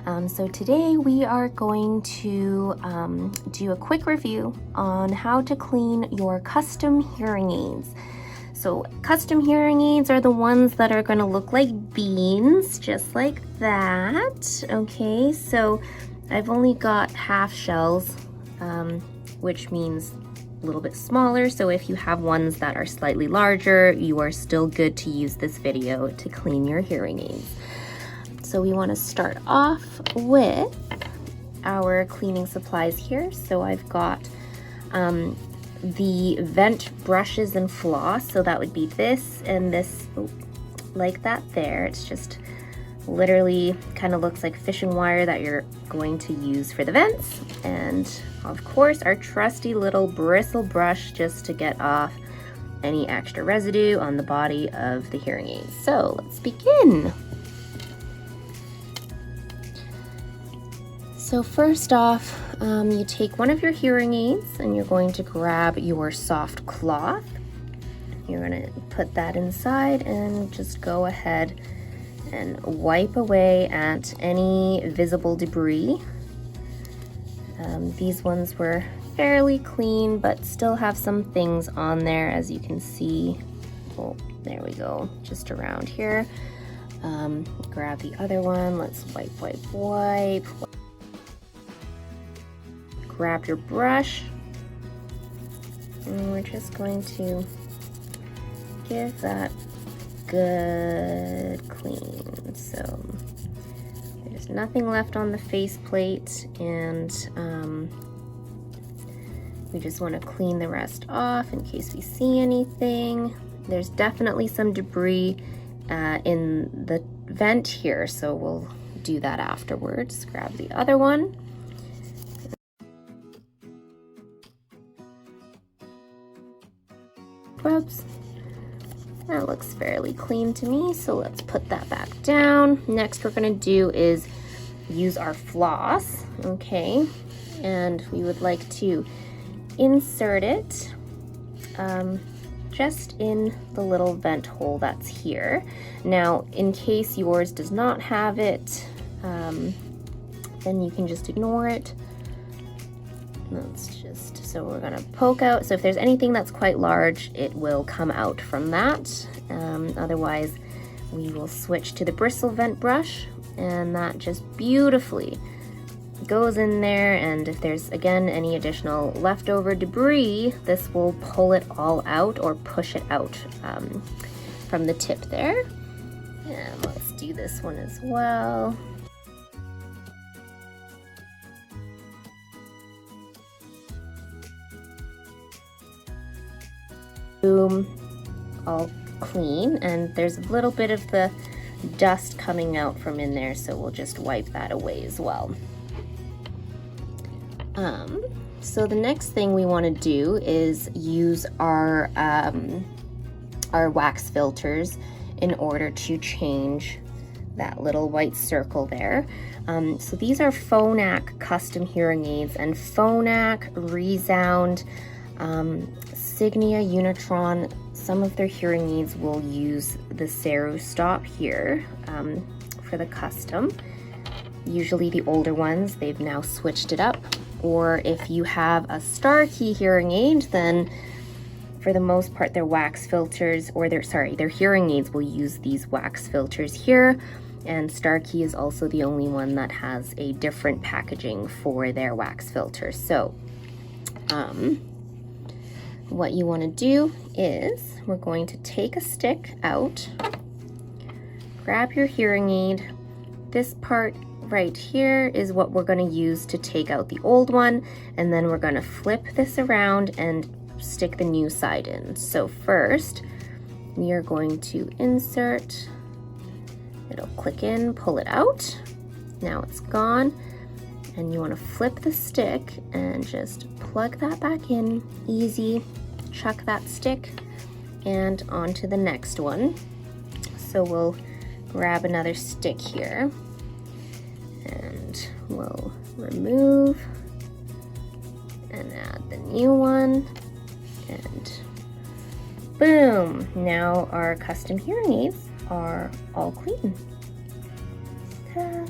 So today we are going to do a quick review on how to clean your custom hearing aids. So custom hearing aids are the ones that are going to look like beans, just like that. Okay, so I've only got half shells, which means a little bit smaller. So if you have ones that are slightly larger, you are still good to use this video to clean your hearing aids. So we want to start off with our cleaning supplies here. So I've got the vent brushes and floss. So that would be this and this, like that there. It's just literally kind of looks like fishing wire that you're going to use for the vents. And of course, our trusty little bristle brush just to get off any extra residue on the body of the hearing aid. So let's begin. So first off, you take one of your hearing aids and you're going to grab your soft cloth. You're going to put that inside and just go ahead and wipe away at any visible debris. These ones were fairly clean, but still have some things on there, as you can see. Oh, there we go, just around here. Grab the other one. Let's wipe. Grab your brush, and we're just going to give that good clean. So there's nothing left on the faceplate, and we just want to clean the rest off in case we see anything. There's definitely some debris in the vent here, so we'll do that afterwards. Grab the other one. Scrubs. That looks fairly clean to me, so let's put that back down. Next we're going to do is use our floss, okay? And we would like to insert it just in the little vent hole that's here. Now, in case yours does not have it, then you can just ignore it. That's just, so we're gonna poke out. So if there's anything that's quite large, it will come out from that. Otherwise, we will switch to the bristle vent brush, and that just beautifully goes in there. And if there's, again, any additional leftover debris, this will pull it all out or push it out from the tip there. And let's do this one as well. Boom, all clean, and there's a little bit of the dust coming out from in there, so we'll just wipe that away as well. So the next thing we want to do is use our wax filters in order to change that little white circle there. So these are Phonak custom hearing aids, and Phonak, ReSound, Signia, Unitron, some of their hearing aids will use the Seru stop here for the custom. Usually the older ones, they've now switched it up. Or if you have a Starkey hearing aid, then for the most part their wax filters, or their hearing aids will use these wax filters here. And Starkey is also the only one that has a different packaging for their wax filters. So what you want to do is we're going to take a stick out, grab your hearing aid. This part right here is what we're going to use to take out the old one, and then we're going to flip this around and stick the new side in. So first we are going to insert, it'll click in, pull it out. Now it's gone, and you want to flip the stick and just plug that back in. Easy. Chuck that stick and onto the next one. So we'll grab another stick here and we'll remove and add the new one, and boom, now our custom hearing aids are all clean. Ta-da.